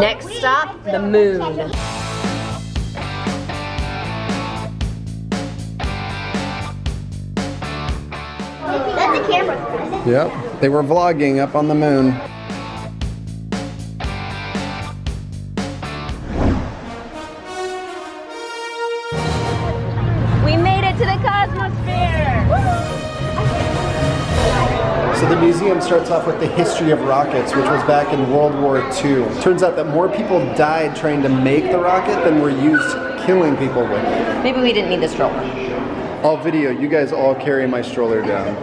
Next stop, the moon. That's a camera. Yep, they were vlogging up on the moon. We made it to the Cosmosphere! So the museum starts off with the history of rockets, which was back in World War II. Turns out that more people died trying to make the rocket than were used killing people with it. Maybe we didn't need the stroller. I'll video, you guys all carry my stroller down.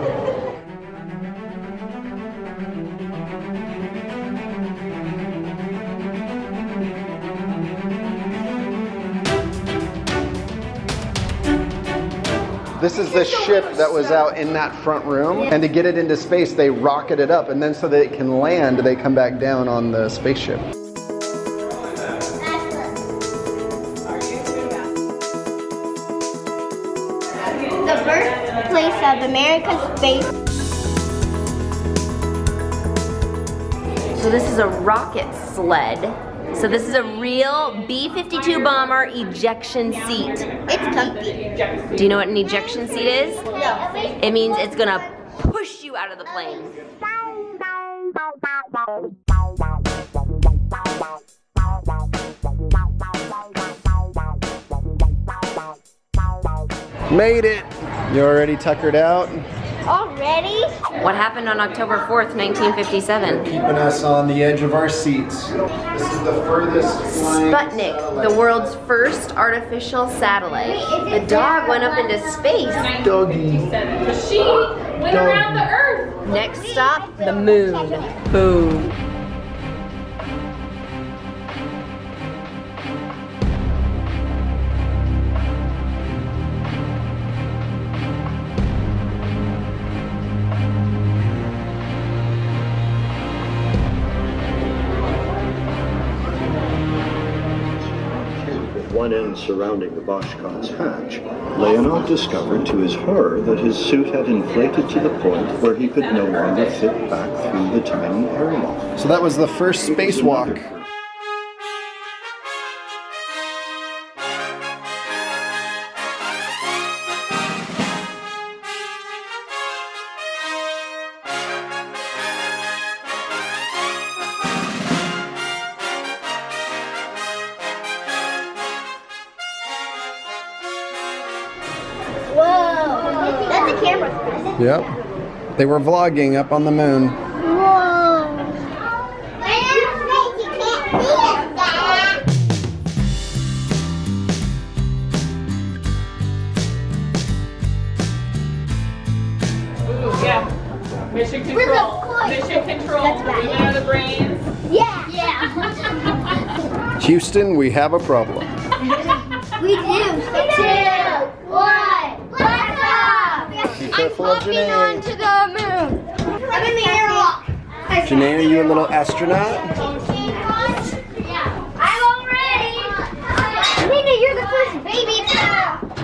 This is the ship that was out in that front room, and to get it into space, they rocket it up, and then so that it can land, they come back down on the spaceship. The birthplace of America's space. So this is a rocket sled. So this is a real B-52 bomber ejection seat. It's comfy. Do you know what an ejection seat is? No. It means it's gonna push you out of the plane. Made it! You already tuckered out? Already? What happened on October 4th, 1957? Keeping us on the edge of our seats. This is the furthest flying Sputnik, the world's first artificial satellite. The dog went up into space. doggy. She went around the earth. Next stop, the moon. Boom. One end surrounding the Boschkott's hatch, Leonard discovered to his horror that his suit had inflated to the point where he could no longer fit back through the tiny airlock. So that was the first spacewalk. Whoa. That's a camera. Yep. They were vlogging up on the moon. Whoa. You can't see it, Dad. Ooh, yeah. Mission control. Mission control. That's right. Moving out of the brains. Yeah. Yeah. Houston, we have a problem. We do. 2, 1. Let's go. Be careful of Janae. Onto the moon. I'm in the airlock. Janae, are you a little astronaut? Yeah. I'm all ready. Nina, you're the first baby to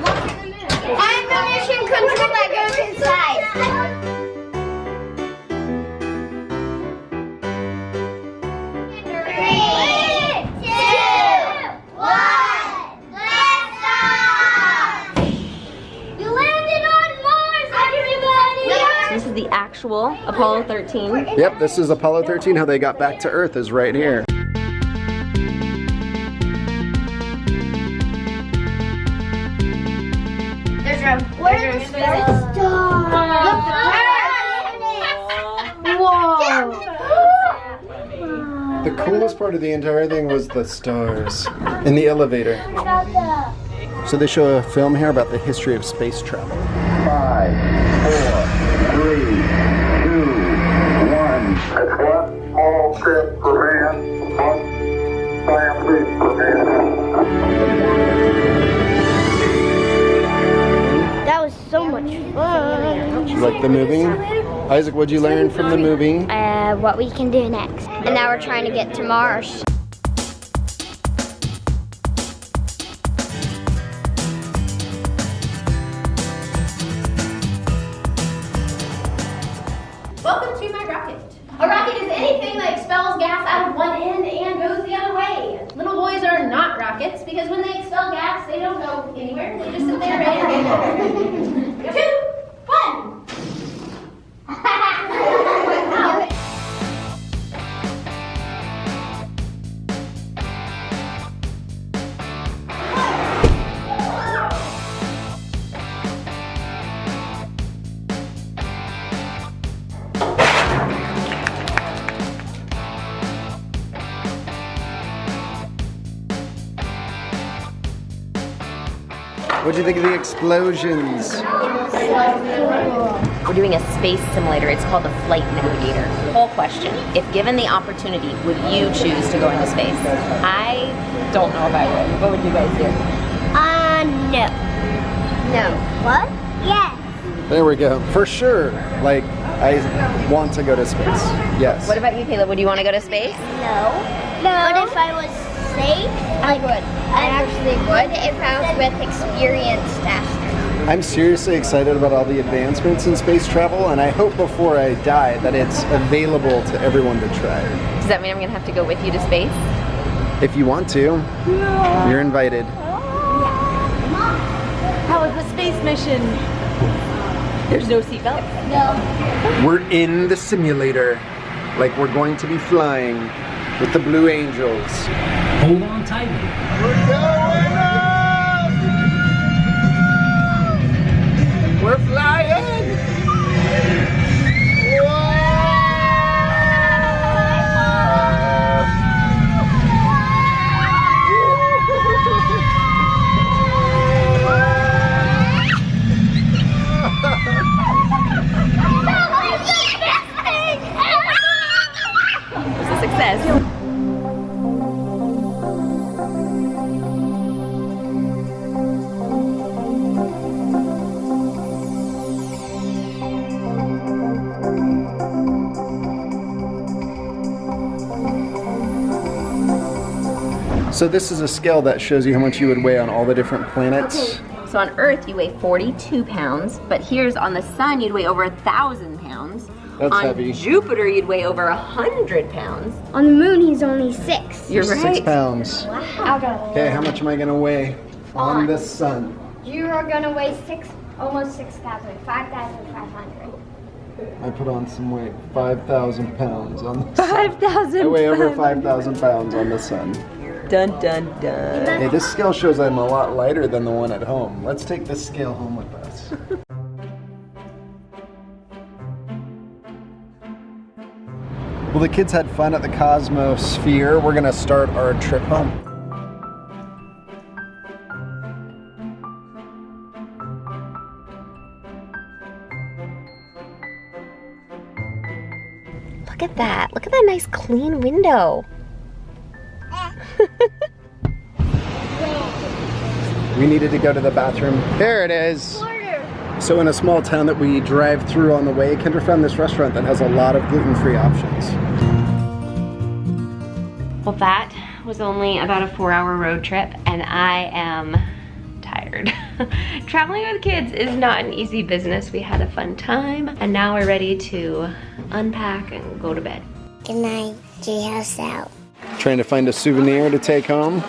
walk in the moon. I'm the mission control that goes inside. 3, 2, 1. Let's go. You landed on Mars, everybody. This is the actual Apollo 13. Yep, this is Apollo 13. How they got back to Earth is right here. Where's the star? Whoa. The coolest part of the entire thing was the stars in the elevator. So they show a film here about the history of space travel. 5, 4, 3, 2, 1. It's one small step for man, one giant leap for mankind. That was so much fun. Did you like the movie? Isaac, what'd you learn from the movie? What we can do next. And now we're trying to get to Mars. Welcome to my rocket. A rocket is anything that expels gas out of one end and goes the other way. What'd you think of the explosions? We're doing a space simulator. It's called the Flight Navigator. Whole question. If given the opportunity, would you choose to go into space? I don't know if I would. What would you guys do? No. No. What? Yes. There we go. For sure. Like, I want to go to space. Yes. What about you, Caleb? Would you want to go to space? No. No. But if I was safe, I would. I actually would if I was with experienced astronauts. I'm seriously excited about all the advancements in space travel, and I hope before I die that it's available to everyone to try. Does that mean I'm going to have to go with you to space? If you want to, you're invited. How was the space mission? There's no seatbelt? No. We're in the simulator, like we're going to be flying with the Blue Angels. Hold on tightly. We're going up! We're flying! It's a success. So this is a scale that shows you how much you would weigh on all the different planets. So on Earth you weigh 42 pounds, but here's on the Sun you'd weigh over 1,000 pounds. That's on heavy. Jupiter you'd weigh over 100 pounds. On the moon, he's only 6. You're right. 6 pounds. Wow. Okay, how much am I gonna weigh on the Sun? You are gonna weigh almost 6,000, 5,500. I put on some weight, 5,000 pounds on the Sun. 5,000 I weigh over 5,000 pounds on the Sun. Dun dun dun. Hey, this scale shows I'm a lot lighter than the one at home. Let's take this scale home with us. Well, the kids had fun at the Cosmosphere. We're gonna start our trip home. Look at that. Look at that nice clean window. We needed to go to the bathroom. There it is. So in a small town that we drive through on the way, Kendra found this restaurant that has a lot of gluten-free options. Well, that was only about a 4-hour road trip, and I am tired. Traveling with kids is not an easy business. We had a fun time, and now we're ready to unpack and go to bed. Good night, J-House out. Trying to find a souvenir to take home.